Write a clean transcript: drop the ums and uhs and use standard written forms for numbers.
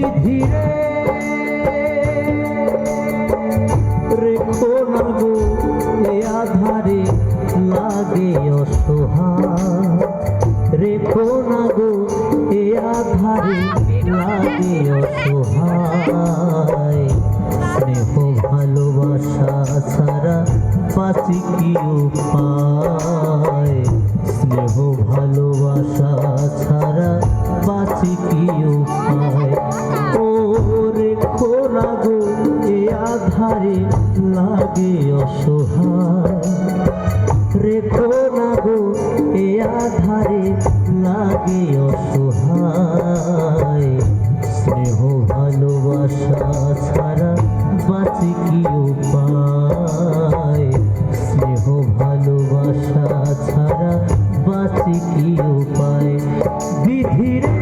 বিধিরে রেখো না গো এ আধারে লাগে অসহায় রেখো না গো এ আধারে লাগে অসহায় স্নেহ ভালোবাসা ছাড়া বাঁচি কি উপায় স্নেহ ভালোবাসা ছাড়া বাঁচি কি উপায় ও রেখো না গো এ আধারে লাগে অসহায় রেখো না গো এ আধারে লাগে অসহায় স্নেহ ভালোবাসা ছাড়া বাঁচি কি উপায় স্নেহ ভালোবাসা ছাড়া বাঁচি কি উপায় বিধিরে